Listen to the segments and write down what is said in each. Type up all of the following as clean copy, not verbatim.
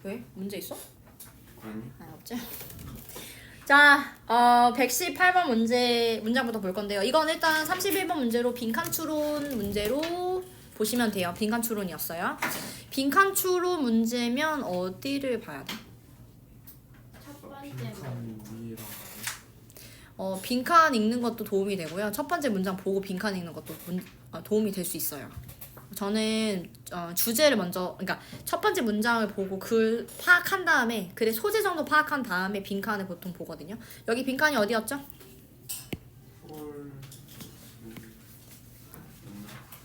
왜? 문제 있어? 아니. 아, 없지? 자, 118번 문장부터 볼 건데요. 이건 일단 31번 문제로 빈칸 추론 문제로 보시면 돼요. 빈칸 추론이었어요. 빈칸 추론 문제면 어디를 봐야 돼? 첫 번째 빈칸 위랑 빈칸 읽는 것도 도움이 되고요. 첫 번째 문장 보고 빈칸 읽는 것도 도움이 될 수 있어요. 저는 주제를 먼저, 그러니까 첫 번째 문장을 보고 글 파악한 다음에 글의 소재 정도 파악한 다음에 빈칸을 보통 보거든요. 여기 빈칸이 어디였죠? 폴.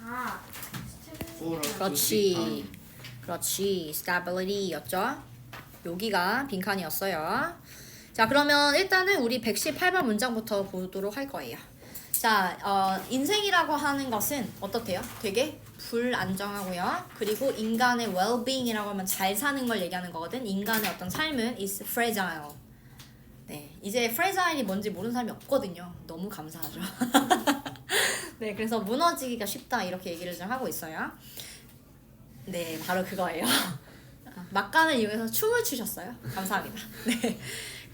아 폴. 그렇지. 그렇지. stability였죠. 여기가 빈칸이었어요. 자, 그러면 일단은 우리 118번 문장부터 보도록 할 거예요. 자, 인생이라고 하는 것은 어떻대요? 되게 불안정하고요. 그리고 인간의 well-being이라고 하면 잘 사는 걸 얘기하는 거거든. 인간의 어떤 삶은 is fragile. 네, 이제 fragile이 뭔지 모르는 사람이 없거든요. 너무 감사하죠. 네, 그래서 무너지기가 쉽다 이렇게 얘기를 좀 하고 있어요. 네, 바로 그거예요. 막간을 이용해서 춤을 추셨어요. 감사합니다. 네,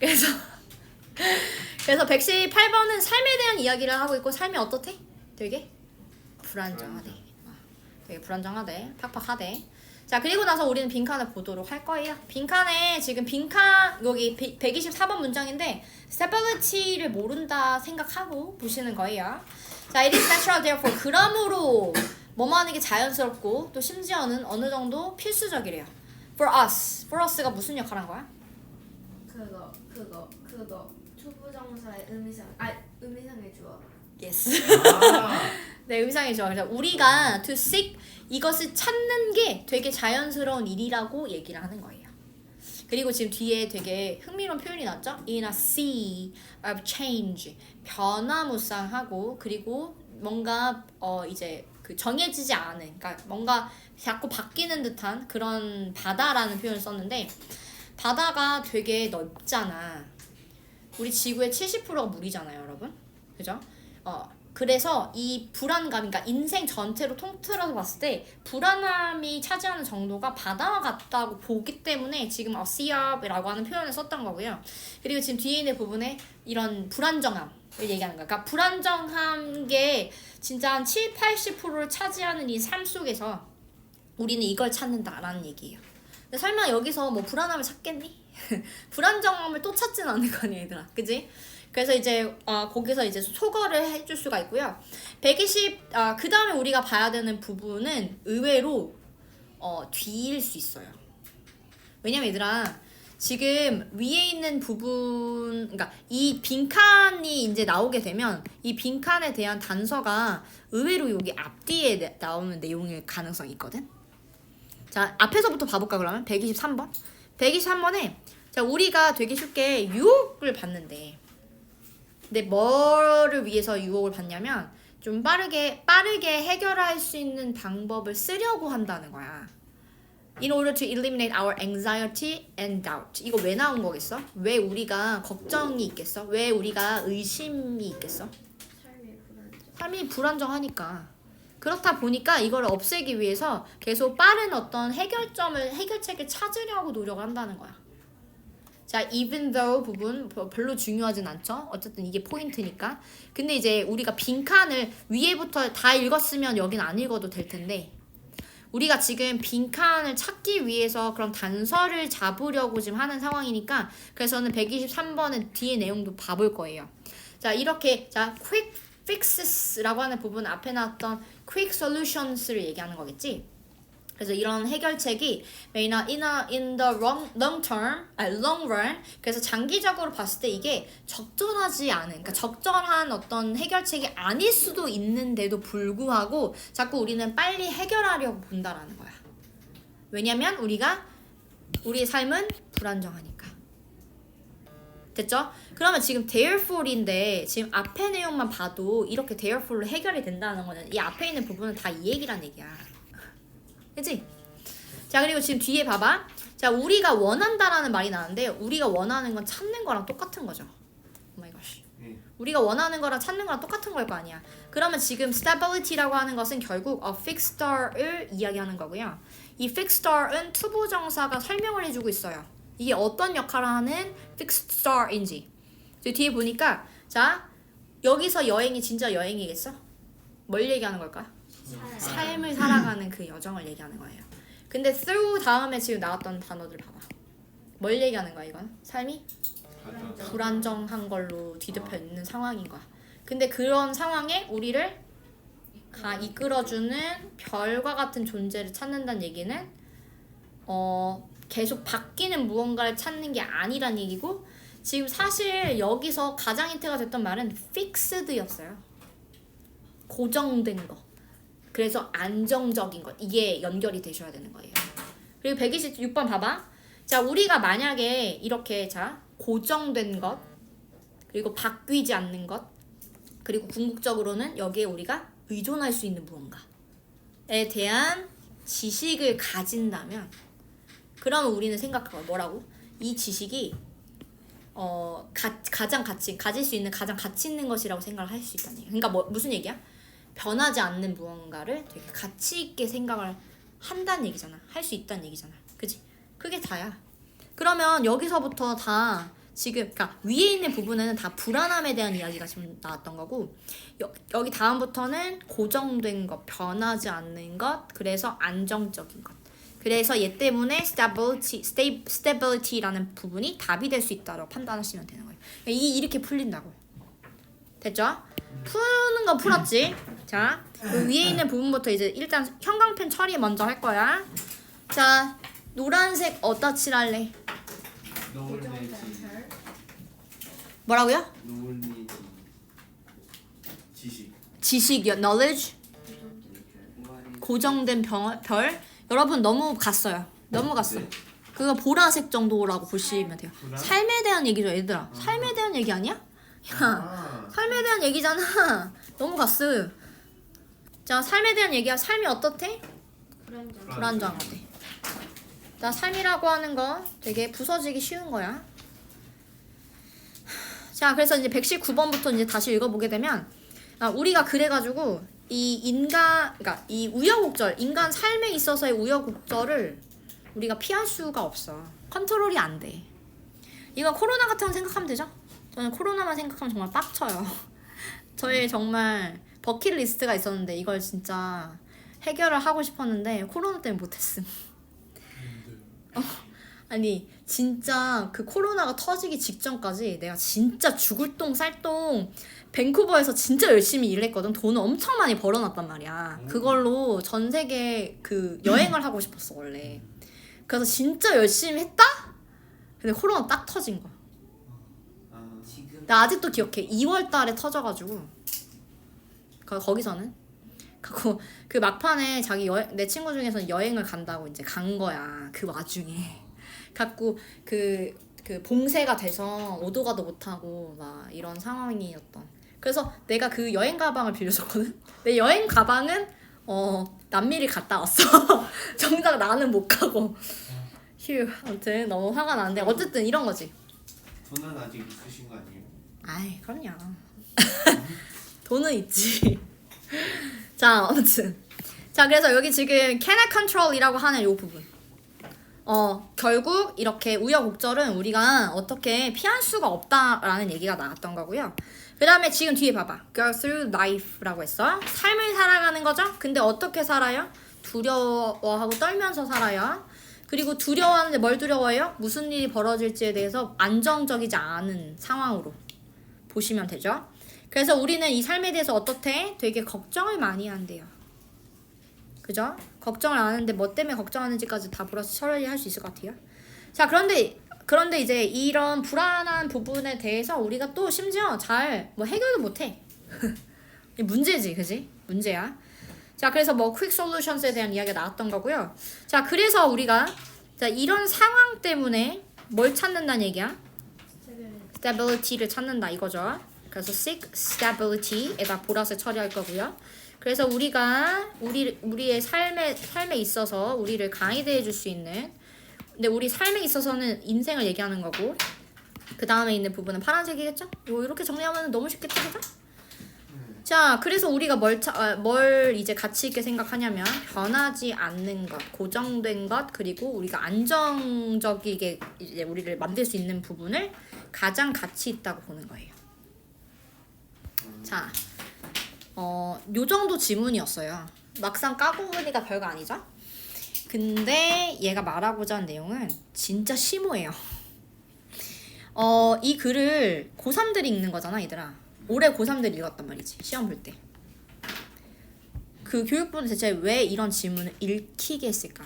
그래서 118번은 삶에 대한 이야기를 하고 있고 삶이 어떻대? 되게 불안정하대. 되게 불안정하대. 팍팍하대. 자, 그리고 나서 우리는 빈칸을 보도록 할 거예요. 빈칸에 지금 빈칸 여기 124번 문장인데 stability를 모른다 생각하고 보시는 거예요. 자, it is natural therefore 그러므로 뭐뭐 하는 게 자연스럽고 또 심지어는 어느 정도 필수적이래요. for us가 무슨 역할 한 거야? 그거 투부정사의 의미상의 주어. yes. 아. 네, 의미상이죠. 그래서 우리가 to seek 이것을 찾는 게 되게 자연스러운 일이라고 얘기를 하는 거예요. 그리고 지금 뒤에 되게 흥미로운 표현이 나왔죠? In a sea of change. 변화무쌍하고 그리고 뭔가 이제 그 정해지지 않은, 그러니까 뭔가 자꾸 바뀌는 듯한 그런 바다라는 표현을 썼는데 바다가 되게 넓잖아. 우리 지구의 70%가 물이잖아요, 여러분. 그죠? 그래서 이 불안감, 그러니까 인생 전체로 통틀어서 봤을 때 불안함이 차지하는 정도가 바다와 같다고 보기 때문에 지금 sea of이라고 하는 표현을 썼던 거고요. 그리고 지금 뒤에 있는 부분에 이런 불안정함을 얘기하는 거야. 그러니까 불안정한 게 진짜 한 70-80%를 차지하는 이 삶 속에서 우리는 이걸 찾는다라는 얘기예요. 근데 설마 여기서 뭐 불안함을 찾겠니? 불안정함을 또 찾진 않을 거 아니야, 얘들아. 그지? 그래서 이제 거기서 이제 소거를 해줄 수가 있고요. 120, 그 다음에 우리가 봐야 되는 부분은 의외로 뒤일 수 있어요. 왜냐면 얘들아, 지금 위에 있는 부분, 그러니까 이 빈칸이 이제 나오게 되면 이 빈칸에 대한 단서가 의외로 여기 앞뒤에 나오는 내용일 가능성이 있거든. 자, 앞에서부터 봐볼까 그러면? 123번. 123번에 자, 우리가 되게 쉽게 유혹을 받는데 근데 뭐를 위해서 유혹을 받냐면 좀 빠르게 해결할 수 있는 방법을 쓰려고 한다는 거야. In order to eliminate our anxiety and doubt. 이거 왜 나온 거겠어? 왜 우리가 걱정이 있겠어? 왜 우리가 의심이 있겠어? 삶이 불안정하니까. 그렇다 보니까 이걸 없애기 위해서 계속 빠른 어떤 해결책을 찾으려고 노력을 한다는 거야. 자, even though 부분 별로 중요하진 않죠. 어쨌든 이게 포인트니까. 근데 이제 우리가 빈칸을 위에부터 다 읽었으면 여긴 안 읽어도 될 텐데 우리가 지금 빈칸을 찾기 위해서 그런 단서를 잡으려고 지금 하는 상황이니까 그래서 저는 123번은 뒤에 내용도 봐볼 거예요. 자, 이렇게 자 quick fixes라고 하는 부분 앞에 나왔던 quick solutions를 얘기하는 거겠지. 그래서 이런 해결책이 may not in the long run. 그래서 장기적으로 봤을 때 이게 적절하지 않은, 그러니까 적절한 어떤 해결책이 아닐 수도 있는데도 불구하고 자꾸 우리는 빨리 해결하려고 본다라는 거야. 왜냐면 우리의 삶은 불안정하니까. 됐죠? 그러면 지금 therefore인데 지금 앞에 내용만 봐도 이렇게 therefore로 해결이 된다는 거는 이 앞에 있는 부분은 다 이 얘기란 얘기야. 그치? 자, 그리고 지금 뒤에 봐봐. 자, 우리가 원한다라는 말이 나는데 우리가 원하는 건 찾는 거랑 똑같은 거죠. 오마이갓. 우리가 원하는 거랑 찾는 거랑 똑같은 걸 거 아니야. 그러면 지금 stability라고 하는 것은 결국 a fixed star을 이야기하는 거고요. 이 fixed star은 투부정사가 설명을 해주고 있어요. 이게 어떤 역할을 하는 fixed star인지. 뒤에 보니까 자 여기서 여행이 진짜 여행이겠어? 뭘 얘기하는 걸까? 삶을 살아가는 그 여정을 얘기하는 거예요. 근데 through 다음에 지금 나왔던 단어들 봐봐. 뭘 얘기하는 거야 이건? 삶이? 불안정한 걸로 뒤덮여 있는 상황인 거야. 근데 그런 상황에 우리를 이끌어주는 별과 같은 존재를 찾는다는 얘기는 계속 바뀌는 무언가를 찾는 게 아니란 얘기고 지금 사실 여기서 가장 힌트가 됐던 말은 fixed였어요. 고정된 거. 그래서 안정적인 것. 이게 연결이 되셔야 되는 거예요. 그리고 126번 봐봐. 자, 우리가 만약에 이렇게 자 고정된 것 그리고 바뀌지 않는 것 그리고 궁극적으로는 여기에 우리가 의존할 수 있는 무언가에 대한 지식을 가진다면 그러면 우리는 생각하고 뭐라고? 이 지식이 가장 가질 수 있는 가장 가치 있는 것이라고 생각을 할 수 있다는 얘기야. 그러니까 무슨 얘기야? 변하지 않는 무언가를 되게 가치 있게 생각을 한다는 얘기잖아. 할 수 있다는 얘기잖아. 그치? 그게 다야. 그러면 여기서부터 다 지금 그러니까 위에 있는 부분에는 다 불안함에 대한 이야기가 지금 나왔던 거고 여기 다음부터는 고정된 것, 변하지 않는 것, 그래서 안정적인 것. 그래서 얘 때문에 stability라는 부분이 답이 될 수 있다고 판단하시면 되는 거예요. 이렇게 풀린다고요. 됐죠? 푸는 거 풀었지? 자, 그 위에 있는 부분부터 이제 일단 형광펜 처리 먼저 할 거야. 자, 노란색 어디다 칠할래? 노을내지. 뭐라고요? 노을내지. 지식. 지식이요. knowledge. 고정된 별. 여러분 넘어갔어요. 넘어갔어. 네. 그거 보라색 정도라고 보시면 돼요. 보라? 삶에 대한 얘기죠, 얘들아. 삶에 대한 얘기 아니야? 야, 삶에 대한 얘기잖아. 넘어갔어. 자, 삶에 대한 얘기야. 삶이 어떻대? 불안정하대. 자, 삶이라고 하는 거 되게 부서지기 쉬운 거야. 자, 그래서 이제 119번부터 이제 다시 읽어보게 되면 우리가 그래가지고 그러니까 이 우여곡절, 인간 삶에 있어서의 우여곡절을 우리가 피할 수가 없어. 컨트롤이 안 돼. 이건 코로나 같은 거 생각하면 되죠? 저는 코로나만 생각하면 정말 빡쳐요. 저의 정말 버킷리스트가 있었는데 이걸 진짜 해결을 하고 싶었는데 코로나 때문에 못했음. 아니 진짜 그 코로나가 터지기 직전까지 내가 진짜 죽을 똥 쌀똥 밴쿠버에서 진짜 열심히 일했거든. 돈을 엄청 많이 벌어놨단 말이야. 그걸로 전 세계 그 여행을 하고 싶었어 원래. 그래서 진짜 열심히 했다? 근데 코로나 딱 터진 거야. 나 아직도 기억해. 2월 달에 터져가지고 거기서는 그 막판에 내 친구 중에서는 여행을 간다고 이제 간 거야. 그 와중에 갖고 그 봉쇄가 돼서 오도 가도 못하고 막 이런 상황이었던. 그래서 내가 그 여행 가방을 빌려줬거든. 내 여행 가방은 남미를 갔다 왔어. 정작 나는 못 가고. 휴, 아무튼 너무 화가 나는데 어쨌든 이런 거지. 돈은 아직 있으신 거 아니에요? 아이 그럼요. 돈은 있지. 자 아무튼 자 그래서 여기 지금 cannot control이라고 하는 요 부분 결국 이렇게 우여곡절은 우리가 어떻게 피할 수가 없다라는 얘기가 나왔던 거고요. 그 다음에 지금 뒤에 봐봐. go through life라고 했어. 삶을 살아가는 거죠. 근데 어떻게 살아요? 두려워하고 떨면서 살아요. 그리고 두려워하는데 뭘 두려워해요? 무슨 일이 벌어질지에 대해서 안정적이지 않은 상황으로 보시면 되죠. 그래서 우리는 이 삶에 대해서 어떻대? 되게 걱정을 많이 한대요. 그죠? 걱정을 안 하는데 뭐 때문에 걱정하는지까지 다 보라서 처리할 수 있을 것 같아요. 자, 그런데 이제 이런 불안한 부분에 대해서 우리가 또 심지어 잘 뭐 해결도 못해. 문제지, 그지? 문제야. 자, 그래서 뭐 quick solutions에 대한 이야기가 나왔던 거고요. 자, 그래서 우리가 자 이런 상황 때문에 뭘 찾는다는 얘기야? stability를 찾는다 이거죠. 그래서 seek stability에다 보라색 처리할 거고요. 그래서 우리가 우리의 삶에 있어서 우리를 가이드해 줄 수 있는 근데 우리 삶에 있어서는 인생을 얘기하는 거고 그 다음에 있는 부분은 파란색이겠죠? 이렇게 정리하면 너무 쉽겠죠, 그죠? 네. 자, 그래서 우리가 뭘 이제 가치 있게 생각하냐면 변하지 않는 것, 고정된 것, 그리고 우리가 안정적이게 이제 우리를 만들 수 있는 부분을 가장 가치 있다고 보는 거예요. 자, 요 정도 지문이었어요. 막상 까고 보니까 별거 아니죠? 근데 얘가 말하고자 하는 내용은 진짜 심오해요. 이 글을 고3들이 읽는 거잖아, 얘들아. 올해 고3들이 읽었단 말이지, 시험 볼 때. 그 교육부는 대체 왜 이런 질문을 읽히게 했을까?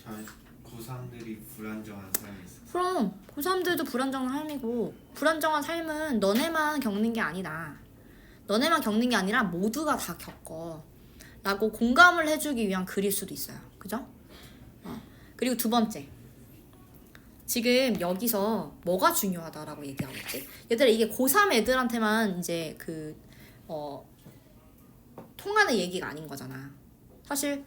잘 고3들이 불안정한 삶이 있어. 그럼 고3들도 불안정한 삶이고, 불안정한 삶은 너네만 겪는 게 아니다. 너네만 겪는 게 아니라 모두가 다 겪어 라고 공감을 해주기 위한 글일 수도 있어요. 그죠? 그리고 두 번째, 지금 여기서 뭐가 중요하다라고 얘기하고 있지? 얘들아, 이게 고3 애들한테만 이제 통하는 얘기가 아닌 거잖아. 사실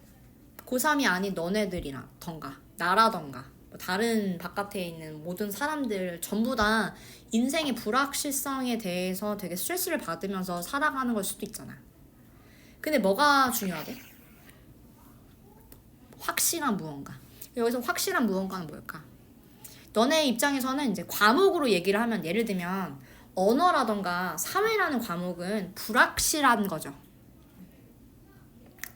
고3이 아닌 너네들이라던가 나라던가 다른 바깥에 있는 모든 사람들 전부 다 인생의 불확실성에 대해서 되게 스트레스를 받으면서 살아가는 걸 수도 있잖아. 근데 뭐가 중요하대? 확실한 무언가. 여기서 확실한 무언가는 뭘까? 너네 입장에서는 이제 과목으로 얘기를 하면, 예를 들면 언어라던가 사회라는 과목은 불확실한 거죠.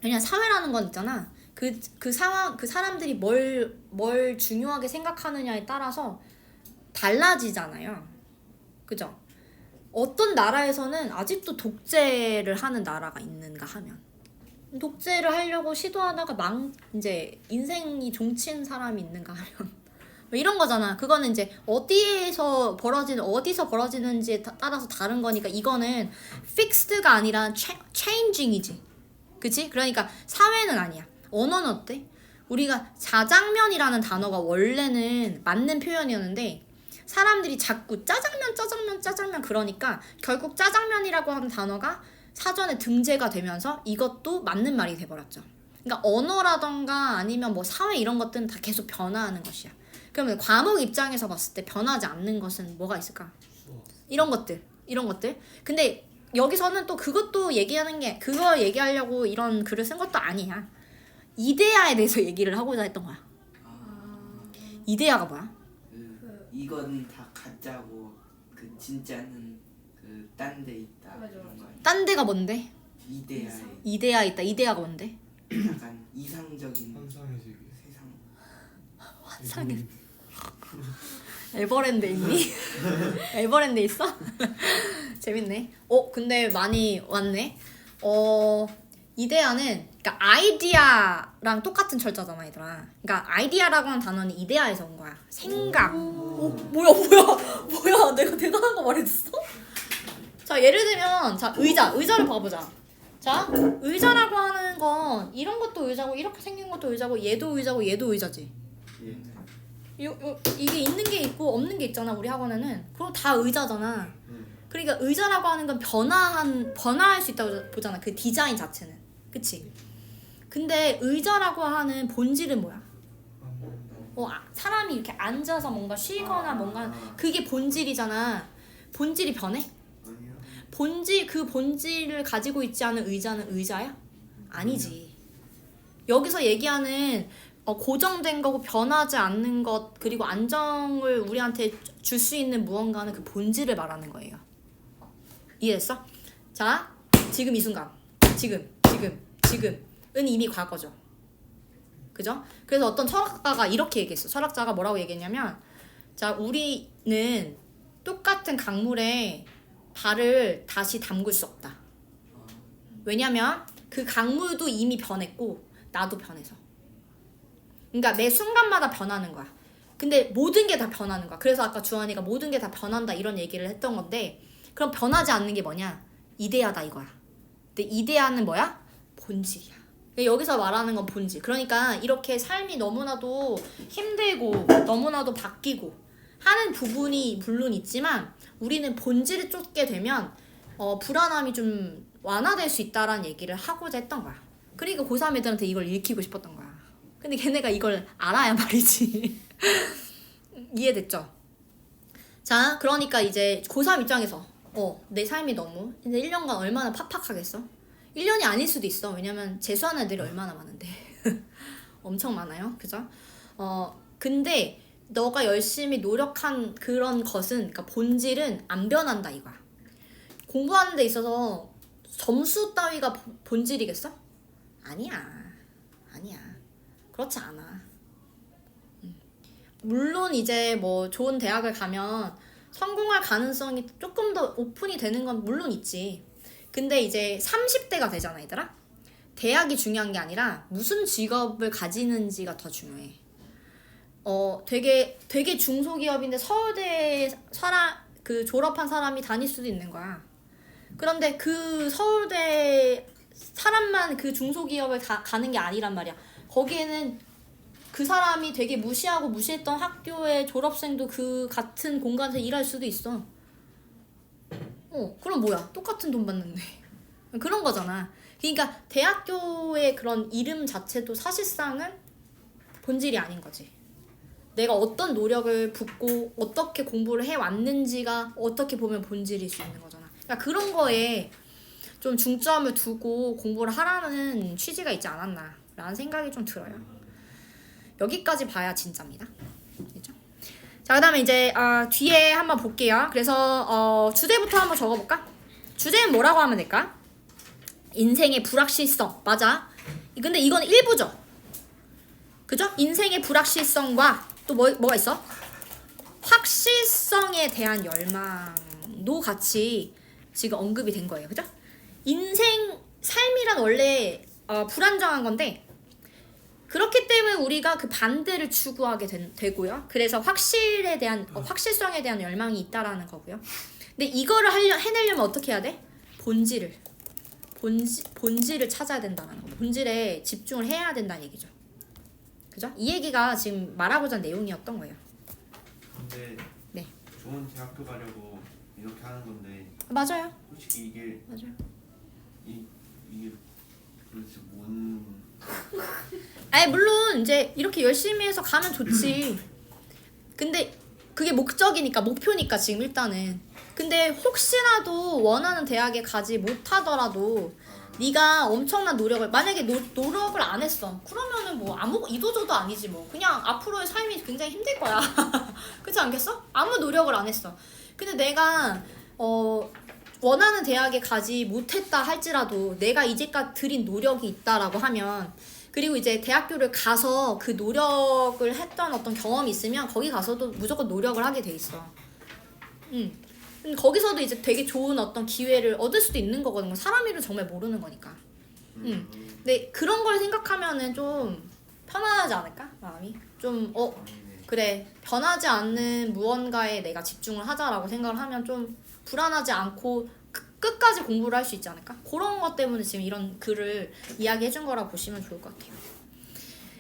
왜냐면 사회라는 건 있잖아. 그 상황, 그 사람들이 뭘 중요하게 생각하느냐에 따라서 달라지잖아요. 그죠? 어떤 나라에서는 아직도 독재를 하는 나라가 있는가 하면, 독재를 하려고 시도하다가 이제 인생이 종친 사람이 있는가 하면 뭐 이런 거잖아. 그거는 이제 어디서 벌어지는지에 따라서 다른 거니까, 이거는 픽스드가 아니라 체인징이지. 그치? 그러니까 사회는 아니야. 언어는 어때? 우리가 자장면이라는 단어가 원래는 맞는 표현이었는데 사람들이 자꾸 짜장면 그러니까 결국 짜장면이라고 하는 단어가 사전에 등재가 되면서 이것도 맞는 말이 돼버렸죠. 그러니까 언어라던가 아니면 뭐 사회 이런 것들은 다 계속 변화하는 것이야. 그러면 과목 입장에서 봤을 때 변하지 않는 것은 뭐가 있을까? 이런 것들. 근데 여기서는 또 그것도 얘기하는 게, 그거 얘기하려고 이런 글을 쓴 것도 아니야. 이데아에 대해서 얘기를 하고자 했던 거야. 이데아가 뭐야? 이건 다 가짜고 그 진짜는 그 딴 데 있다. 맞아, 그런 거 맞아. 아니야? 딴 데가 뭔데? 이데아에 이데아 있다. 이데아가 뭔데? 약간 이상적인 환상의 세계. 세상. 환상의 에버랜드 있니? 에버랜드 있어? 재밌네. 근데 많이 왔네. 이데아는 그러니까 아이디어랑 똑같은 철자잖아, 얘들아. 그러니까 아이디어라고 하는 단어는 이데아에서 온 거야. 생각. 뭐야? 내가 대단한 거 말해줬어? 자, 예를 들면 자, 의자를 봐보자. 자, 의자라고 하는 건 이런 것도 의자고 이렇게 생긴 것도 의자고 얘도 의자고 얘도 의자지. 예. 이게 있는 게 있고 없는 게 있잖아, 우리 학원에는. 그럼 다 의자잖아. 그러니까 의자라고 하는 건 변화할 수 있다고 보잖아, 그 디자인 자체는. 그치? 근데 의자라고 하는 본질은 뭐야? 사람이 이렇게 앉아서 뭔가 쉬거나 뭔가, 그게 본질이잖아. 본질이 변해? 아니요. 그 본질을 가지고 있지 않은 의자는 의자야? 아니지. 여기서 얘기하는 고정된 거고 변하지 않는 것, 그리고 안정을 우리한테 줄 수 있는 무언가는 그 본질을 말하는 거예요. 이해됐어? 자, 지금 이 순간, 지금은 이미 과거죠. 그죠? 그래서 어떤 철학가가 이렇게 얘기했어. 철학자가 뭐라고 얘기했냐면, 자, 우리는 똑같은 강물에 발을 다시 담글 수 없다. 왜냐면 그 강물도 이미 변했고 나도 변해서. 그러니까 매 순간마다 변하는 거야. 근데 모든 게 다 변하는 거야. 그래서 아까 주한이가 모든 게 다 변한다 이런 얘기를 했던 건데, 그럼 변하지 않는 게 뭐냐? 이데아다 이거야. 근데 이데아는 뭐야? 본질이야. 여기서 말하는 건 본질. 그러니까 이렇게 삶이 너무나도 힘들고 너무나도 바뀌고 하는 부분이 물론 있지만, 우리는 본질을 쫓게 되면 불안함이 좀 완화될 수 있다라는 얘기를 하고자 했던 거야. 그러니까 고3 애들한테 이걸 읽히고 싶었던 거야. 근데 걔네가 이걸 알아야 말이지. 이해됐죠? 자, 그러니까 이제 고3 입장에서 내 삶이 너무 이제 1년간 얼마나 팍팍하겠어? 1년이 아닐 수도 있어. 왜냐면 재수하는 애들이 얼마나 많은데. 엄청 많아요. 그죠? 근데 너가 열심히 노력한 그런 것은, 그러니까 본질은 안 변한다 이거야. 공부하는 데 있어서 점수 따위가 본질이겠어? 아니야. 그렇지 않아. 물론 이제 뭐 좋은 대학을 가면 성공할 가능성이 조금 더 오픈이 되는 건 물론 있지. 근데 이제 30대가 되잖아, 얘들아. 대학이 중요한 게 아니라 무슨 직업을 가지는지가 더 중요해. 되게 중소기업인데 서울대 그 졸업한 사람이 다닐 수도 있는 거야. 그런데 그 서울대 사람만 그 중소기업을 가는 게 아니란 말이야. 거기에는 그 사람이 되게 무시했던 학교의 졸업생도 그 같은 공간에서 일할 수도 있어. 그럼 뭐야? 똑같은 돈 받는데. 그런 거잖아. 그러니까 대학교의 그런 이름 자체도 사실상은 본질이 아닌 거지. 내가 어떤 노력을 붓고 어떻게 공부를 해왔는지가 어떻게 보면 본질일 수 있는 거잖아. 그러니까 그런 거에 좀 중점을 두고 공부를 하라는 취지가 있지 않았나 라는 생각이 좀 들어요. 여기까지 봐야 진짜입니다. 그렇죠? 자, 그 다음에 이제 뒤에 한번 볼게요. 그래서 주제부터 한번 적어볼까? 주제는 뭐라고 하면 될까? 인생의 불확실성. 맞아. 근데 이건 일부죠. 그죠? 인생의 불확실성과 또 뭐가 있어? 확실성에 대한 열망도 같이 지금 언급이 된 거예요. 그죠? 삶이란 원래 불안정한 건데, 그렇기 때문에 우리가 그 반대를 추구하게 되고요. 그래서 확실성에 대한 열망이 있다라는 거고요. 근데 이거를 해내려면 어떻게 해야 돼? 본질을 찾아야 된다는 거. 본질에 집중을 해야 된다는 얘기죠. 그죠? 이 얘기가 지금 말하고자 하는 내용이었던 거예요. 근데 네. 좋은 대학교 가려고 이렇게 하는 건데 맞아요. 솔직히 이게 맞아요. 이게 도대체 뭔 아니 물론 이제 이렇게 열심히 해서 가면 좋지. 근데 그게 목표니까 지금 일단은. 근데 혹시라도 원하는 대학에 가지 못하더라도 네가 엄청난 노력을, 만약에 노력을 안 했어. 그러면은 뭐 이도저도 아니지 뭐. 그냥 앞으로의 삶이 굉장히 힘들 거야. 그렇지 않겠어? 아무 노력을 안 했어. 근데 내가 원하는 대학에 가지 못했다 할지라도 내가 이제까지 들인 노력이 있다라고 하면, 그리고 이제 대학교를 가서 그 노력을 했던 어떤 경험이 있으면 거기 가서도 무조건 노력을 하게 돼 있어. 거기서도 이제 되게 좋은 어떤 기회를 얻을 수도 있는 거거든. 사람 일을 정말 모르는 거니까. 근데 그런 걸 생각하면은 좀 편안하지 않을까? 마음이 좀 그래, 변하지 않는 무언가에 내가 집중을 하자라고 생각을 하면 좀 불안하지 않고 끝까지 공부를 할 수 있지 않을까? 그런 것 때문에 지금 이런 글을 이야기해준 거라고 보시면 좋을 것 같아요.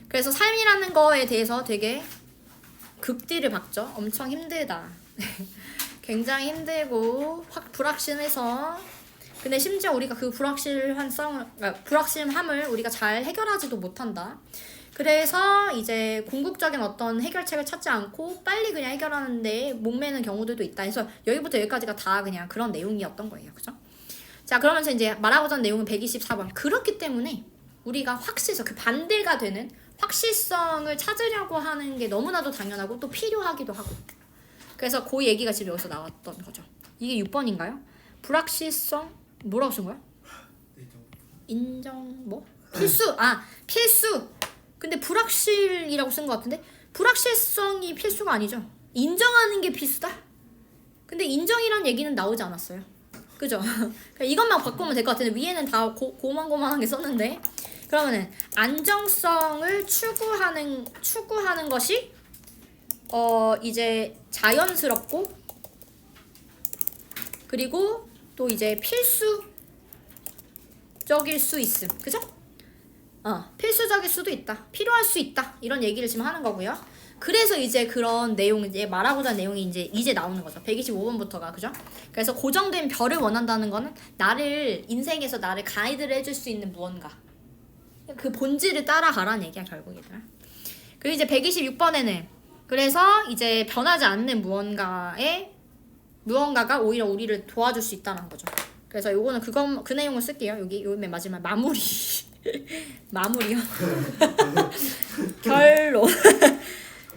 그래서 삶이라는 거에 대해서 되게 극디를 박죠. 엄청 힘들다. 굉장히 힘들고 불확실해서, 근데 심지어 우리가 그 불확실함을 우리가 잘 해결하지도 못한다. 그래서 이제 궁극적인 어떤 해결책을 찾지 않고 빨리 그냥 해결하는데 목매는 경우들도 있다 해서 여기부터 여기까지가 다 그냥 그런 내용이었던 거예요. 그죠? 자, 그러면서 이제 말하고자 하는 내용은 124번. 그렇기 때문에 우리가 그 반대가 되는 확실성을 찾으려고 하는 게 너무나도 당연하고 또 필요하기도 하고. 그래서 그 얘기가 지금 여기서 나왔던 거죠. 이게 6번인가요? 불확실성 뭐라고 쓴 거야? 인정 뭐? 필수! 필수! 근데 불확실이라고 쓴 것 같은데? 불확실성이 필수가 아니죠. 인정하는 게 필수다? 근데 인정이란 얘기는 나오지 않았어요. 그죠? 이것만 바꾸면 될 것 같은데 위에는 다 고만고만하게 썼는데, 그러면은 안정성을 추구하는 것이 이제 자연스럽고, 그리고 또 이제 필수적일 수 있음. 그죠? 필수적일 수도 있다. 필요할 수 있다. 이런 얘기를 지금 하는 거고요. 그래서 이제 그런 내용, 이제 말하고자 하는 내용이 이제 나오는 거죠. 125번부터가. 그죠? 그래서 고정된 별을 원한다는 거는 인생에서 나를 가이드를 해줄 수 있는 무언가. 그 본질을 따라가라는 얘기야, 결국 얘들아. 그리고 이제 126번에는 그래서 이제 변하지 않는 무언가에 무언가가 오히려 우리를 도와줄 수 있다는 거죠. 그래서 요거는 그 내용을 쓸게요. 여기 요 맨 마지막 마무리. 마무리요. 결론.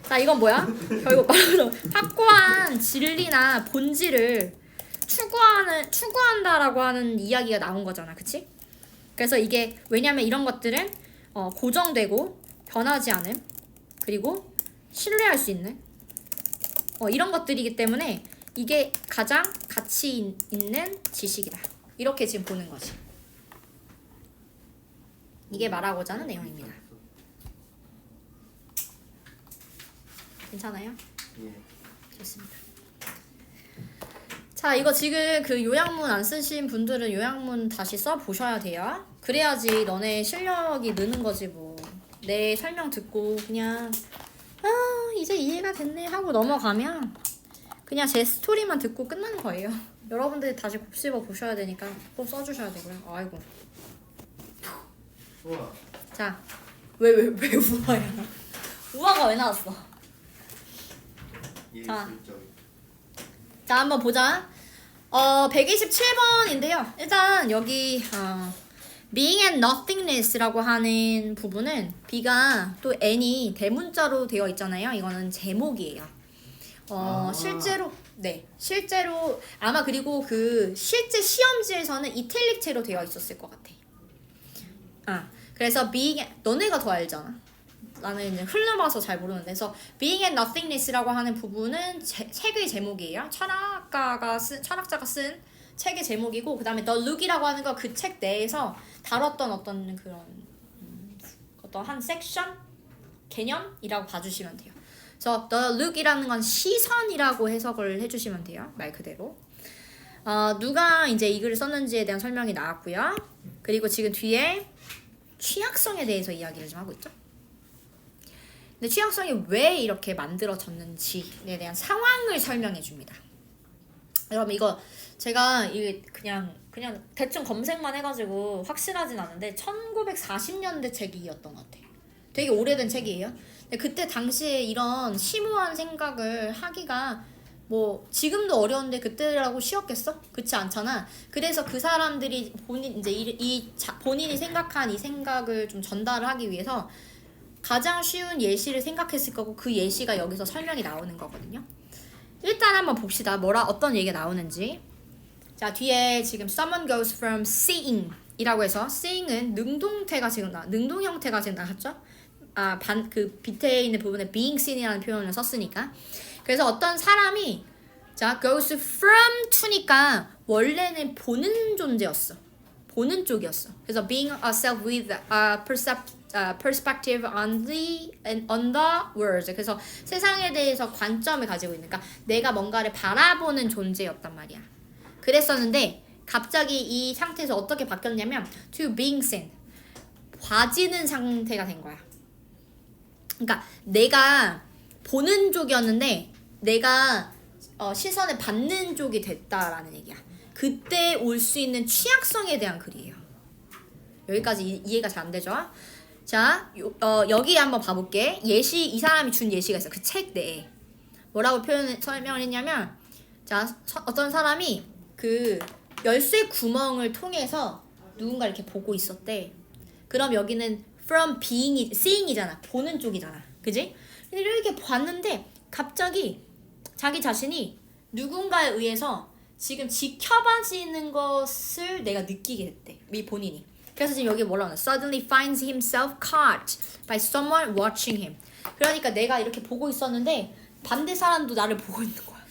자, 이건 뭐야? 결국 말로 확고한 진리나 본질을 추구한다라고 하는 이야기가 나온 거잖아, 그치? 그래서 이게 왜냐면 이런 것들은 고정되고 변하지 않음, 그리고 신뢰할 수 있는 이런 것들이기 때문에 이게 가장 가치 있는 지식이다. 이렇게 지금 보는 거지. 이게 말하고자 하는 내용입니다. 괜찮아요? 예. 좋습니다. 자, 이거 지금 그 요약문 안 쓰신 분들은 요약문 다시 써 보셔야 돼요. 그래야지 너네 실력이 느는 거지 뭐. 내 설명 듣고 그냥 이제 이해가 됐네 하고 넘어가면 그냥 제 스토리만 듣고 끝나는 거예요. 여러분들이 다시 곱씹어 보셔야 되니까 꼭 써주셔야 되고요. 아이고. 우와. 자, 왜 우아야? 우아가 왜 나왔어? 예. 자. 슬쩍. 자, 한번 보자. 127번인데요. 일단 여기 being and nothingness라고 하는 부분은 B가 또 N이 대문자로 되어 있잖아요. 이거는 제목이에요. 실제로 아마 그리고 그 실제 시험지에서는 이탈릭체로 되어 있었을 것 같아. 그래서 being 너네가 더 알잖아. 나는 이제 흘러봐서 잘 모르는데, 그래서 being and nothingness라고 하는 부분은 책의 제목이에요. 철학자가 쓴 책의 제목이고, 그 다음에 the look이라고 하는 거 그 책 내에서 다뤘던 어떤 그런 어떤 섹션 개념이라고 봐주시면 돼요. 그래서 the look이라는 건 시선이라고 해석을 해주시면 돼요. 말 그대로. 누가 이제 이 글을 썼는지에 대한 설명이 나왔고요. 그리고 지금 뒤에 취약성에 대해서 이야기를 좀 하고 있죠. 근데 취약성이 왜 이렇게 만들어졌는지에 대한 상황을 설명해 줍니다. 여러분 이거 제가 이게 그냥 대충 검색만 해가지고 확실하진 않은데 1940년대 책이었던 것 같아요. 되게 오래된 책이에요. 근데 그때 당시에 이런 심오한 생각을 하기가 뭐 지금도 어려운데 그때라고 쉬웠겠어? 그렇지 않잖아. 그래서 그 사람들이 본인이 생각한 이 생각을 좀 전달을 하기 위해서 가장 쉬운 예시를 생각했을 거고 그 예시가 여기서 설명이 나오는 거거든요. 일단 한번 봅시다. 어떤 얘기가 나오는지. 자, 뒤에 지금 someone goes from seeing 이라고 해서 seeing은 능동 형태가 지금 나왔죠? 그 밑에 있는 부분에 being seen이라는 표현을 썼으니까. 그래서 어떤 사람이 자, goes from to니까 원래는 보는 존재였어. 보는 쪽이었어. 그래서 being a self with a perspective on the world. 그래서 세상에 대해서 관점을 가지고 있는, 그러니까 내가 뭔가를 바라보는 존재였단 말이야. 그랬었는데 갑자기 이 상태에서 어떻게 바뀌었냐면 to being seen, 봐지는 상태가 된 거야. 그러니까 내가 보는 쪽이었는데 내가 시선을 받는 쪽이 됐다라는 얘기야. 그때 올 수 있는 취약성에 대한 글이에요. 여기까지 이해가 잘 안 되죠? 자, 여기 한번 봐볼게. 이 사람이 준 예시가 있어. 그 책 내에 뭐라고 설명을 했냐면, 자, 어떤 사람이 그 열쇠 구멍을 통해서 누군가 이렇게 보고 있었대. 그럼 여기는 from seeing이잖아. 보는 쪽이잖아. 그지? 근데 이렇게 봤는데 갑자기 자기 자신이 누군가에 의해서 지금 지켜봐지는 것을 내가 느끼게 됐대. 본인이. 그래서 지금 여기 뭐라고 하나? Suddenly finds himself caught by someone watching him. 그러니까 내가 이렇게 보고 있었는데 반대 사람도 나를 보고 있는 거야.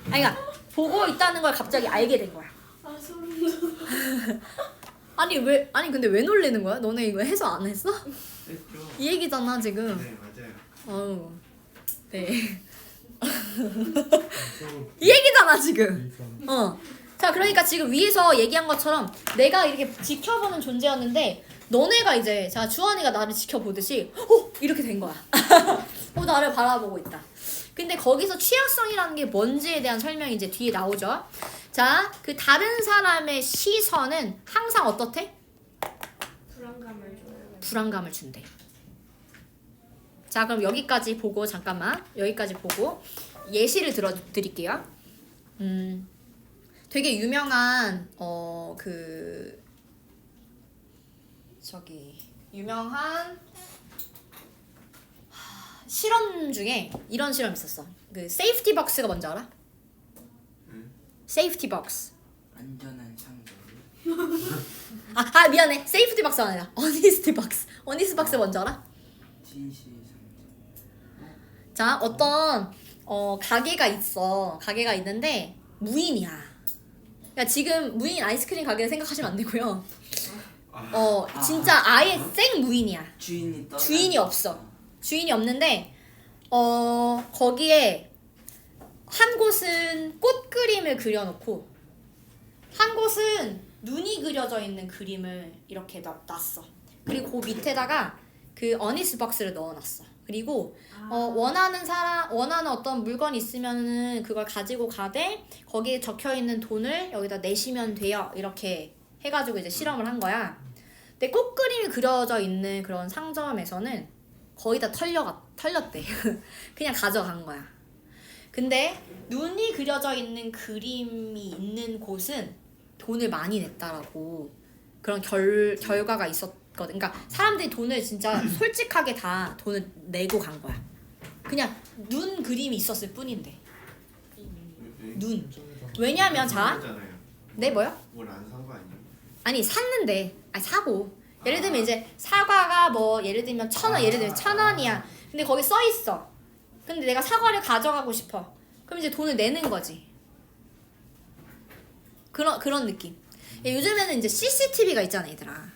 그러니까 보고 있다는 걸 갑자기 알게 된 거야. 소름 돋아. 아니 근데 왜 놀리는 거야? 너네 이거 해석 안 했어? 했죠. 이 얘기잖아 지금. 네, 맞아요. 네. 이 얘기잖아 지금. 자, 그러니까 지금 위에서 얘기한 것처럼 내가 이렇게 지켜보는 존재였는데 너네가 이제, 자, 주원이가 나를 지켜보듯이 이렇게 된 거야. 나를 바라보고 있다. 근데 거기서 취약성이라는 게 뭔지에 대한 설명이 이제 뒤에 나오죠. 자, 그 다른 사람의 시선은 항상 어떻대? 불안감을 준대. 자, 그럼 여기까지 보고 잠깐만. 여기까지 보고 예시를 들어드릴게요. 되게 유명한 유명한 실험 중에 이런 실험 있었어. 그 세이프티 박스가 뭔지 알아? 응? 세이프티 박스. 안전한 상점. 미안해. 세이프티 박스 아니라 어니스티 박스. 어니스티 박스 뭔지 알아? 진실 상점. 자, 어떤 가게가 있어. 가게가 있는데 무인이야. 그러니까 지금 무인 아이스크림 가게를 생각하시면 안 되고요. 진짜 아예 생 무인이야. 주인이 없어. 주인이 없는데 거기에 한 곳은 꽃 그림을 그려놓고 한 곳은 눈이 그려져 있는 그림을 이렇게 놨어. 그리고 그 밑에다가 그 어니스 박스를 넣어놨어. 그리고 원하는 어떤 물건이 있으면은 그걸 가지고 가되 거기에 적혀 있는 돈을 여기다 내시면 돼요. 이렇게 해가지고 이제 실험을 한 거야. 근데 꽃 그림이 그려져 있는 그런 상점에서는 거의 다 털렸대. 그냥 가져간 거야. 근데 눈이 그려져 있는 그림이 있는 곳은 돈을 많이 냈다라고 그런 결과가 있었거든. 그러니까 사람들이 돈을 진짜 솔직하게 다 돈을 내고 간 거야. 그냥 눈 그림이 있었을 뿐인데. 눈. 왜냐면 자, 네 뭐요? 뭘 안 산 거 아니에요? 아니 샀는데 사고. 예를 들면 이제 사과가 뭐 예를 들면 1,000원, 예를 들면 1,000원이야. 근데 거기 써 있어. 근데 내가 사과를 가져가고 싶어. 그럼 이제 돈을 내는 거지. 그런 느낌. 요즘에는 이제 CCTV가 있잖아, 얘들아.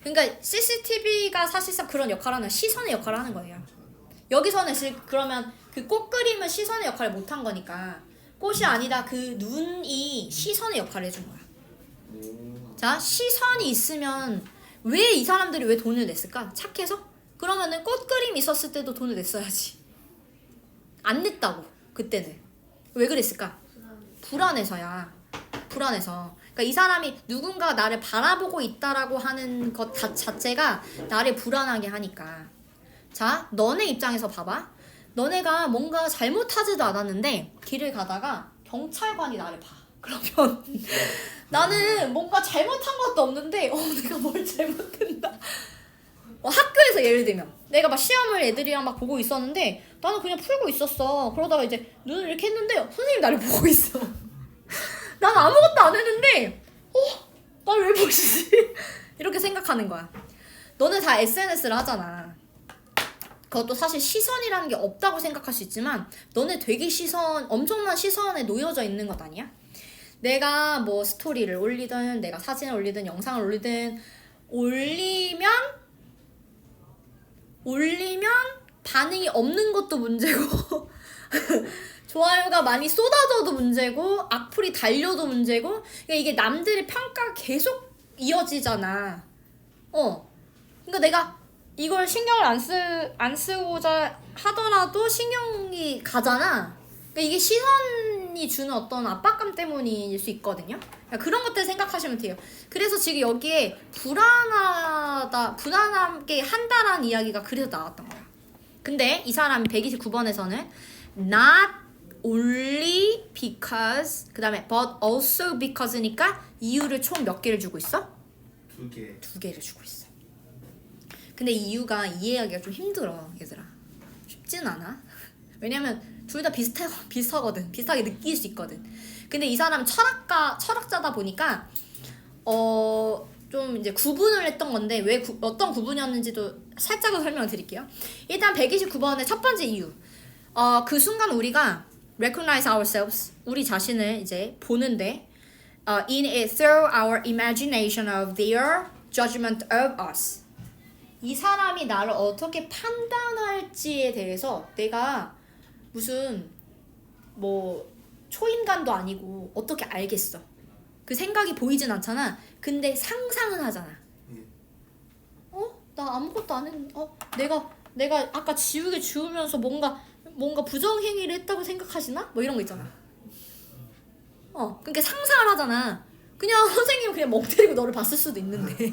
그러니까 CCTV가 사실상 그런 역할을 하는 시선의 역할을 하는 거예요. 여기서는 그러면 그 꽃 그림은 시선의 역할을 못 한 거니까 꽃이 아니다 그 눈이 시선의 역할을 해준 거야. 자, 시선이 있으면 왜 이 사람들이 왜 돈을 냈을까? 착해서? 그러면은 꽃 그림 있었을 때도 돈을 냈어야지. 안 냈다고 그때는. 왜 그랬을까? 불안해서야. 불안해서. 그러니까 이 사람이 누군가 나를 바라보고 있다라고 하는 것 자체가 나를 불안하게 하니까. 자, 너네 입장에서 봐봐. 너네가 뭔가 잘못하지도 않았는데 길을 가다가 경찰관이 나를 봐. 그러면 나는 뭔가 잘못한 것도 없는데 내가 뭘 잘못했나. 학교에서 예를 들면 내가 막 시험을 애들이랑 막 보고 있었는데 나는 그냥 풀고 있었어. 그러다가 이제 눈을 이렇게 했는데 선생님이 나를 보고 있어. 난 아무것도 안 했는데 나를 왜 보시지? 이렇게 생각하는 거야. 너는 다 SNS를 하잖아. 그것도 사실 시선이라는 게 없다고 생각할 수 있지만 너네 되게 엄청난 시선에 놓여져 있는 것 아니야? 내가 뭐 스토리를 올리든 내가 사진을 올리든 영상을 올리든 올리면 반응이 없는 것도 문제고 좋아요가 많이 쏟아져도 문제고 악플이 달려도 문제고. 그러니까 이게 남들의 평가가 계속 이어지잖아. 그러니까 내가 이걸 신경을 안 쓰고자 하더라도 신경이 가잖아. 그러니까 이게 시선이 주는 어떤 압박감 때문일 수 있거든요. 그러니까 그런 것들 생각하시면 돼요. 그래서 지금 여기에 불안하게 한다라는 이야기가 그래서 나왔던 거야. 근데 이 사람이 129번에서는 not only because 그 다음에 but also because니까 이유를 총 몇 개를 주고 있어? 2개. 2개를 주고 있어. 근데 이유가 이해하기가 좀 힘들어, 얘들아. 쉽진 않아. 왜냐면 둘 다 비슷하거든. 비슷하게 느낄 수 있거든. 근데 이 사람은 철학자다 보니까 좀 이제 구분을 했던 건데 왜 어떤 구분이었는지도 살짝은 설명을 드릴게요. 일단 129번의 첫 번째 이유. 그 순간 우리가 recognize ourselves, 우리 자신을 이제 보는데 in it through our imagination of their judgment of us. 이 사람이 나를 어떻게 판단할지에 대해서 내가 무슨 뭐 초인간도 아니고 어떻게 알겠어. 그 생각이 보이진 않잖아. 근데 상상은 하잖아. 나 아무것도 안 했는데 내가 아까 지우개 지우면서 뭔가 부정행위를 했다고 생각하시나? 뭐 이런 거 있잖아. 그러니까 상상을 하잖아. 그냥 선생님은 그냥 멍 때리고 너를 봤을 수도 있는데.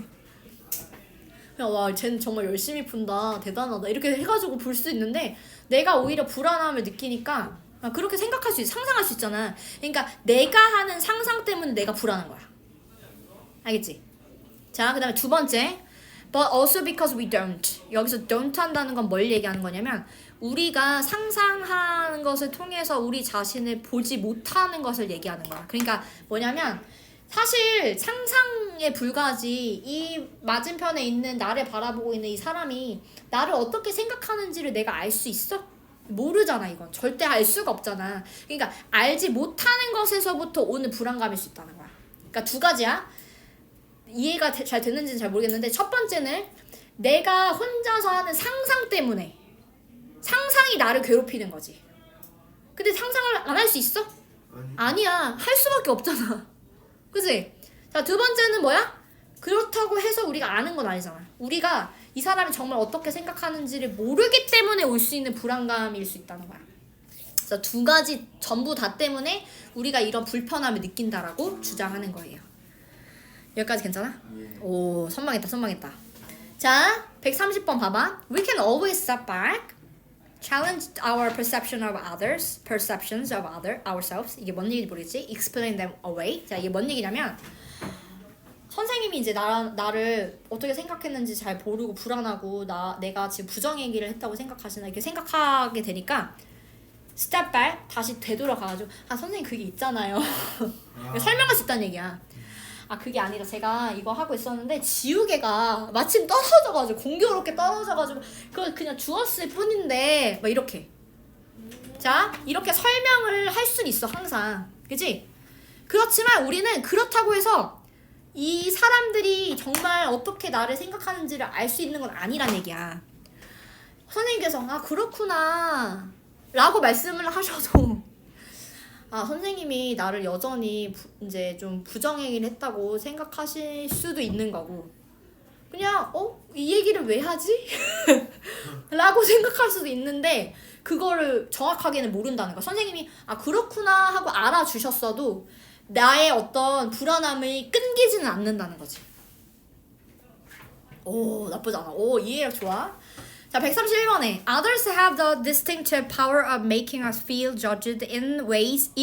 그냥 와 쟤는 정말 열심히 푼다 대단하다 이렇게 해가지고 볼 수 있는데 내가 오히려 불안함을 느끼니까 그렇게 생각할 수 상상할 수 있잖아. 그러니까 내가 하는 상상 때문에 내가 불안한 거야. 알겠지? 자, 그 다음에 두 번째 But also because we don't. 여기서 don't 한다는 건 뭘 얘기하는 거냐면 우리가 상상하는 것을 통해서 우리 자신을 보지 못하는 것을 얘기하는 거야. 그러니까 뭐냐면 사실 상상에 불과하지 이 맞은편에 있는 나를 바라보고 있는 이 사람이 나를 어떻게 생각하는지를 내가 알 수 있어? 모르잖아. 이건 절대 알 수가 없잖아. 그러니까 알지 못하는 것에서부터 오는 불안감일 수 있다는 거야. 그러니까 두 가지야. 이해가 잘 됐는지는 잘 모르겠는데 첫 번째는 내가 혼자서 하는 상상 때문에 상상이 나를 괴롭히는 거지. 근데 상상을 안 할 수 있어? 아니야. 할 수밖에 없잖아. 그치? 자, 두 번째는 뭐야? 그렇다고 해서 우리가 아는 건 아니잖아. 우리가 이 사람이 정말 어떻게 생각하는지를 모르기 때문에 올 수 있는 불안감일 수 있다는 거야. 그래서 두 가지 전부 다 때문에 우리가 이런 불편함을 느낀다라고 주장하는 거예요. 여기까지 괜찮아? 예. 오, 선방했다. 자, 130번 봐봐. We can always step back, challenge our perceptions of ourselves. 이게 뭔 얘기인지 모르겠지? Explain them away. 자, 이게 뭔 얘기냐면 선생님이 이제 나를 어떻게 생각했는지 잘 모르고 불안하고 내가 지금 부정얘기를 했다고 생각하시나 이렇게 생각하게 되니까 step back, 다시 되돌아가가지고 선생님 그게 있잖아요. 설명할 수 있다는 얘기야. 그게 아니라 제가 이거 하고 있었는데 지우개가 마침 떨어져가지고 공교롭게 떨어져가지고 그걸 그냥 주웠을 뿐인데 막 이렇게 자 이렇게 설명을 할 수는 있어 항상. 그치? 그렇지만 우리는 그렇다고 해서 이 사람들이 정말 어떻게 나를 생각하는지를 알 수 있는 건 아니란 얘기야. 선생님께서 그렇구나 라고 말씀을 하셔도 선생님이 나를 여전히 이제 좀 부정행위를 했다고 생각하실 수도 있는 거고 그냥 이 얘기를 왜 하지? 라고 생각할 수도 있는데 그거를 정확하게는 모른다는 거야. 선생님이 그렇구나 하고 알아주셨어도 나의 어떤 불안함을 끊기지는 않는다는 거지. 오, 나쁘지 않아. 오, 이해력 좋아. 자, 131번에 Others have the distinctive power of making us feel judged in ways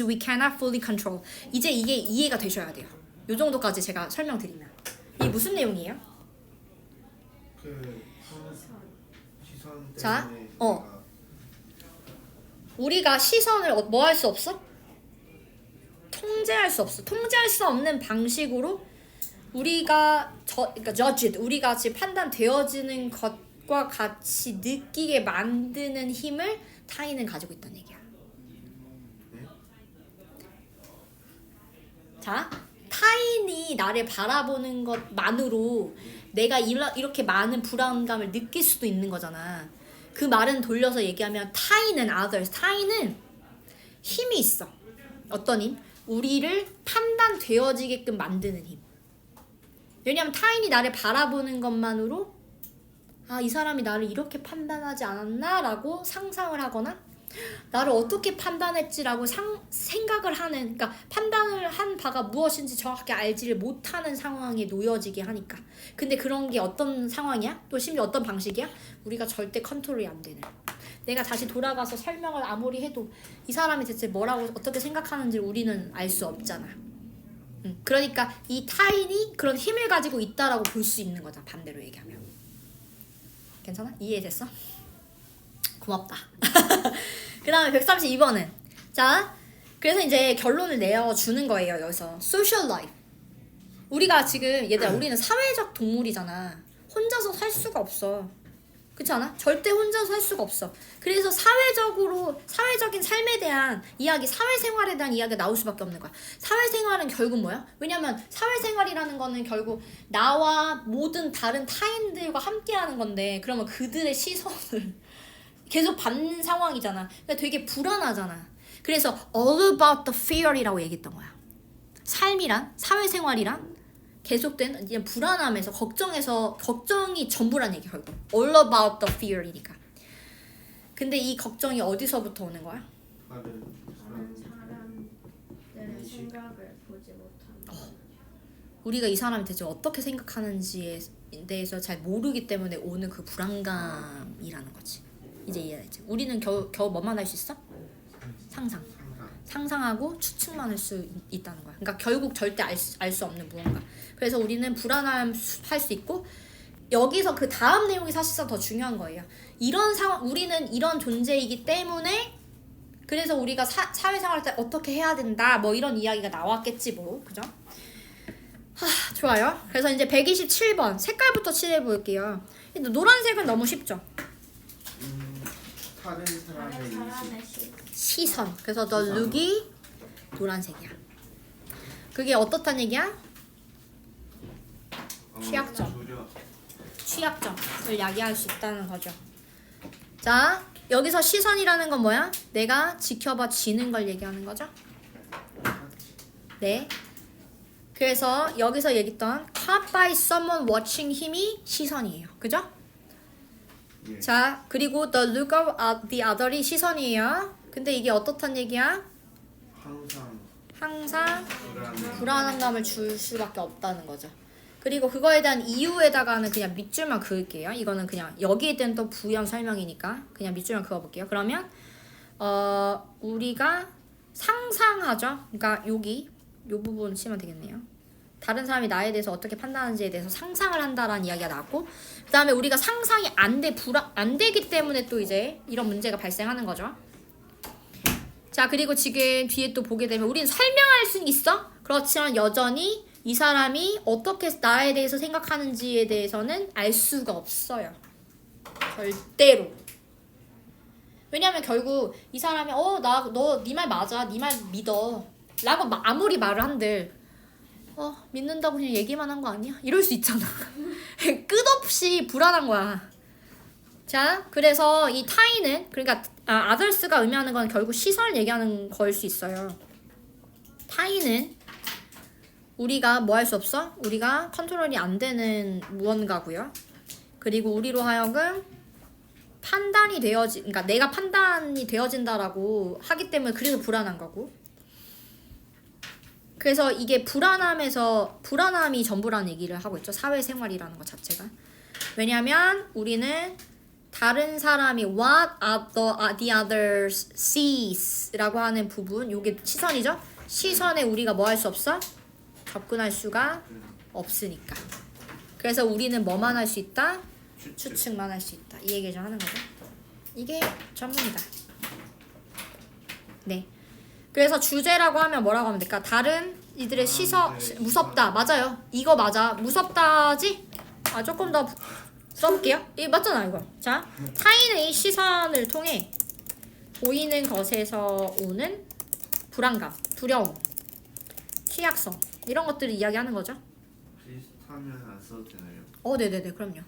we cannot fully control. 이제 이게 이해가 되셔야 돼요. 요 정도까지 제가 설명드리면. 이게 무슨 내용이에요? 그 시선 때문에 자, 우리가 시선을 뭐 할 수 없어? 통제할 수 없어. 통제할 수 없는 방식으로 우리가 그러니까 judged, 우리가 지금 판단되어지는 것과 같이 느끼게 만드는 힘을 타인은 가지고 있다는 얘기야. 네? 자, 타인이 나를 바라보는 것만으로 내가 이렇게 많은 불안감을 느낄 수도 있는 거잖아. 그 말은 돌려서 얘기하면 타인은 힘이 있어. 어떤 힘? 우리를 판단되어지게끔 만드는 힘. 왜냐하면 타인이 나를 바라보는 것만으로 이 사람이 나를 이렇게 판단하지 않았나? 라고 상상을 하거나 나를 어떻게 판단했지라고 생각을 하는, 그러니까 판단을 한 바가 무엇인지 정확하게 알지를 못하는 상황에 놓여지게 하니까. 근데 그런 게 어떤 상황이야? 또 심지어 어떤 방식이야? 우리가 절대 컨트롤이 안 되는. 내가 다시 돌아가서 설명을 아무리 해도 이 사람이 대체 뭐라고 어떻게 생각하는지 우리는 알 수 없잖아. 그러니까 이 타인이 그런 힘을 가지고 있다라고 볼 수 있는 거잖아. 반대로 얘기하면. 괜찮아? 이해됐어? 고맙다. 그 다음에 132번은 자, 그래서 이제 결론을 내어주는 거예요. 여기서 social life. 우리가 지금 얘들아, 우리는 사회적 동물이잖아. 혼자서 살 수가 없어. 그렇지 않아? 절대 혼자서 살 수가 없어. 그래서 사회적인 삶에 대한 이야기, 사회생활에 대한 이야기가 나올 수밖에 없는 거야. 사회생활은 결국 뭐야? 왜냐면 사회생활이라는 거는 결국 나와 모든 다른 타인들과 함께하는 건데, 그러면 그들의 시선을 계속 받는 상황이잖아. 그러니까 되게 불안하잖아. 그래서 all about the fear이라고 얘기했던 거야. 삶이란, 사회생활이란 계속된 그냥 불안함에서 걱정이 전부란 얘기. 결국 all about the fear이니까. 근데 이 걱정이 어디서부터 오는 거야? 다른 사람들의 생각을 보지 못한다. 우리가 이 사람이 대체 어떻게 생각하는지에 대해서 잘 모르기 때문에 오는 그 불안감이라는 거지. 이제 이해했지. 우리는 겨우 뭐만 할 수 있어? 상상. 상상하고 추측만 할 수 있다는 거야. 그러니까 결국 절대 알 수 없는 무언가. 그래서 우리는 불안할 수 있고, 여기서 그 다음 내용이 사실상 더 중요한 거예요. 이런 상황, 우리는 이런 존재이기 때문에, 그래서 우리가 사회생활 때 어떻게 해야 된다, 뭐 이런 이야기가 나왔겠지 뭐, 그죠? 좋아요. 그래서 이제 127번 색깔부터 칠해 볼게요. 노란색은 너무 쉽죠. 다른 사람의 다른 인식. 사람의 시선. 그래서 the look이 노란색이야. 그게 어떻단 얘기야? 취약점. 조려. 취약점을 야기할 수 있다는 거죠. 자, 여기서 시선이라는 건 뭐야? 내가 지켜봐 지는 걸 얘기하는 거죠. 네. 그래서 여기서 얘기했던 caught by someone watching 힘이 시선이에요. 그죠? 예. 자, 그리고 the look of the other이 시선이에요. 근데 이게 어떻단 얘기야? 항상 불안감을 줄 수밖에 없다는 거죠. 그리고 그거에 대한 이유에다가는 그냥 밑줄만 그을게요. 이거는 그냥 여기에 대한 또 부연 설명이니까 그냥 밑줄만 그어볼게요. 그러면 우리가 상상하죠. 그러니까 여기 요 부분 치면 되겠네요. 다른 사람이 나에 대해서 어떻게 판단하는지에 대해서 상상을 한다라는 이야기가 나왔고, 그 다음에 우리가 상상이 안 되기 때문에 또 이제 이런 문제가 발생하는 거죠. 자, 그리고 지금 뒤에 또 보게 되면 우리는 설명할 수는 있어. 그렇지만 여전히 이 사람이 어떻게 나에 대해서 생각하는지에 대해서는 알 수가 없어요. 절대로. 왜냐면 결국 이 사람이 너 네 말 맞아, 네 말 믿어 라고 아무리 말을 한들 믿는다고 그냥 얘기만 한 거 아니야? 이럴 수 있잖아. 끝없이 불안한 거야. 자, 그래서 이 타인은, 그러니까 others가 의미하는 건 결국 시선을 얘기하는 거일 수 있어요. 타인은 우리가 뭐 할 수 없어? 우리가 컨트롤이 안 되는 무언가고요. 그리고 우리로 하여금 그러니까 내가 판단이 되어진다라고 하기 때문에 그래서 불안한 거고. 그래서 이게 불안함이 전부라는 얘기를 하고 있죠. 사회생활이라는 것 자체가. 왜냐면 우리는 다른 사람이 what the others sees 라고 하는 부분, 요게 시선이죠. 시선에 우리가 뭐 할 수 없어? 접근할 수가 없으니까. 그래서 우리는 뭐만 할 수 있다? 추측만 할 수 있다. 이 얘기 좀 하는 거죠. 이게 전문이다. 네. 그래서 주제라고 하면 뭐라고 하면 될까? 다른 이들의 시선, 무섭다. 맞아요. 이거 맞아. 무섭다지? 조금 더 써볼게요. 이거 맞잖아, 이거. 자, 타인의 시선을 통해 보이는 것에서 오는 불안감, 두려움, 취약성 이런 것들을 이야기하는 거죠. 비슷하면 안 써도 되나요? 네네네, 그럼요.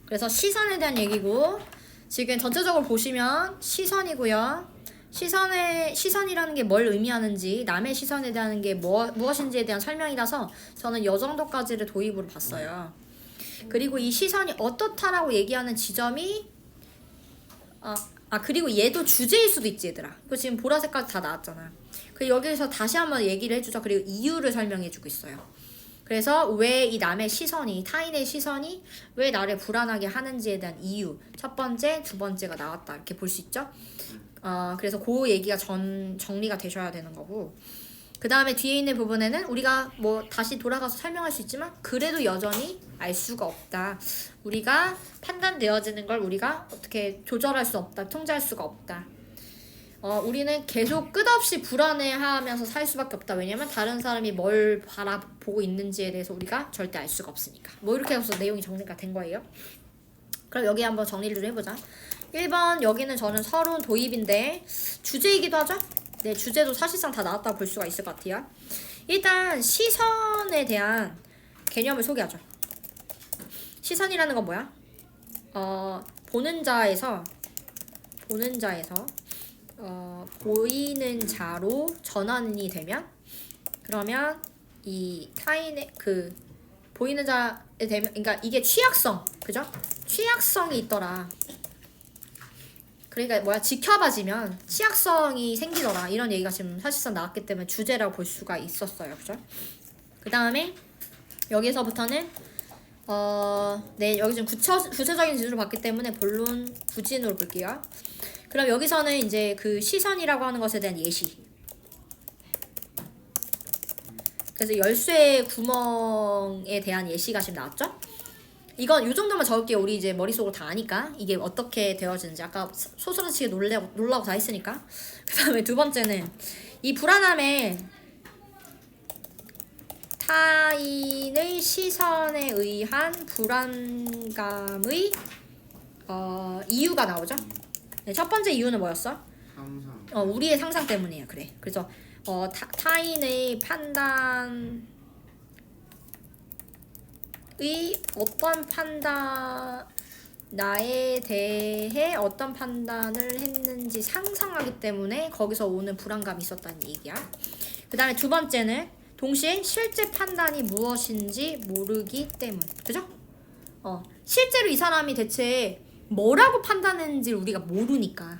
그래서 시선에 대한 얘기고, 지금 전체적으로 보시면 시선이고요. 시선이라는 게 뭘 의미하는지, 남의 시선에 대한 게 무엇인지에 대한 설명이라서 저는 이 정도까지를 도입으로 봤어요. 그리고 이 시선이 어떻다라고 얘기하는 지점이 그리고 얘도 주제일 수도 있지, 얘들아. 이거 지금 보라색까지 다 나왔잖아. 그리고 여기서 다시 한번 얘기를 해주자. 그리고 이유를 설명해주고 있어요. 그래서 왜 이 남의 시선이, 타인의 시선이 왜 나를 불안하게 하는지에 대한 이유, 첫 번째, 두 번째가 나왔다, 이렇게 볼 수 있죠. 그래서 그 얘기가 정리가 되셔야 되는 거고, 그 다음에 뒤에 있는 부분에는 우리가 뭐 다시 돌아가서 설명할 수 있지만 그래도 여전히 알 수가 없다. 우리가 판단되어지는 걸 우리가 어떻게 조절할 수 없다. 통제할 수가 없다. 우리는 계속 끝없이 불안해하면서 살 수밖에 없다. 왜냐면 다른 사람이 뭘 바라보고 있는지에 대해서 우리가 절대 알 수가 없으니까. 뭐 이렇게 해서 내용이 정리가 된 거예요. 그럼 여기 한번 정리를 좀 해보자. 1번 여기는 저는 서론 도입인데 주제이기도 하죠? 네, 주제도 사실상 다 나왔다고 볼 수가 있을 것 같아요. 일단 시선에 대한 개념을 소개하죠. 시선이라는 건 뭐야? 보는 자에서 보이는 자로 전환이 되면, 그러면 이 타인의 그 보이는 자에 되면, 그러니까 이게 취약성, 그죠? 취약성이 있더라. 그러니까 뭐야, 지켜봐지면 취약성이 생기더라, 이런 얘기가 지금 사실상 나왔기 때문에 주제라고 볼 수가 있었어요. 그죠? 그 다음에 여기서부터는 네, 여기 지금 구체적인 지수를 봤기 때문에 본론 부진으로 볼게요. 그럼 여기서는 이제 그 시선이라고 하는 것에 대한 예시. 그래서 열쇠 구멍에 대한 예시가 지금 나왔죠? 이건 요 정도만 적을게요. 우리 이제 머릿속으로 다 아니까 이게 어떻게 되어지는지 아까 소스라치게 놀라고 다 했으니까. 그 다음에 두 번째는 이 불안함에 타인의 시선에 의한 불안감의 이유가 나오죠? 네, 첫 번째 이유는 뭐였어? 상상. 우리의 상상 때문이에요. 그래. 그래서 타인의 판단의 어떤 판단 나에 대해 어떤 판단을 했는지 상상하기 때문에 거기서 오는 불안감이 있었다는 얘기야. 그 다음에 두 번째는 동시에 실제 판단이 무엇인지 모르기 때문. 그죠? 실제로 이 사람이 대체 뭐라고 판단했는지 우리가 모르니까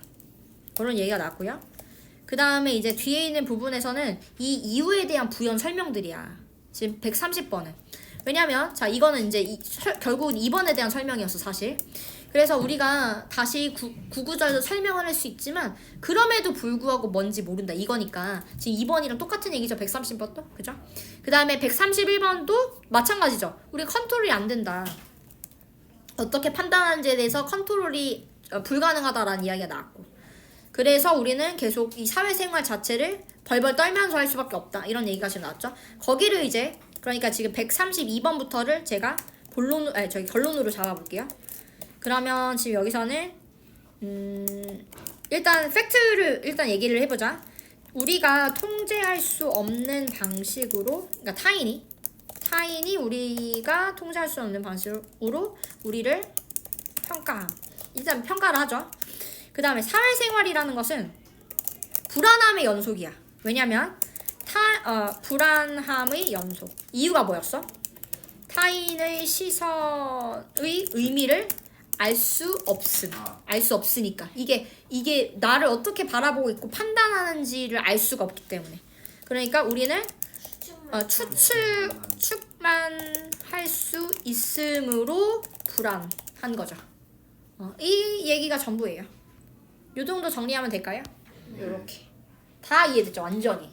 그런 얘기가 나왔고요. 그 다음에 이제 뒤에 있는 부분에서는 이 이유에 대한 부연 설명들이야. 지금 130번은. 왜냐면 자 이거는 이제 결국은 2번에 대한 설명이었어 사실. 그래서 우리가 다시 구구절도 설명을 할 수 있지만 그럼에도 불구하고 뭔지 모른다 이거니까 지금 2번이랑 똑같은 얘기죠. 130번도 그죠? 그 다음에 131번도 마찬가지죠. 우리 컨트롤이 안 된다. 어떻게 판단하는지에 대해서 컨트롤이 불가능하다라는 이야기가 나왔고, 그래서 우리는 계속 이 사회생활 자체를 벌벌 떨면서 할 수밖에 없다 이런 얘기가 지금 나왔죠. 거기를 이제 그러니까 지금 132번부터를 제가 결론으로 잡아볼게요. 그러면 지금 여기서는 일단 팩트를 일단 얘기를 해보자. 우리가 통제할 수 없는 방식으로, 그러니까 타인이 우리가 통제할 수 없는 방식으로 우리를 일단 평가를 하죠. 그 다음에 사회생활이라는 것은 불안함의 연속이야. 왜냐면 불안함의 연속. 이유가 뭐였어? 타인의 시선의 의미를 알 수 없으니까. 이게 나를 어떻게 바라보고 있고 판단하는지를 알 수가 없기 때문에. 그러니까 우리는 추측만 할 수 있으므로 불안한 거죠. 이 얘기가 전부예요. 요 정도 정리하면 될까요? 요렇게. 다 이해됐죠? 완전히.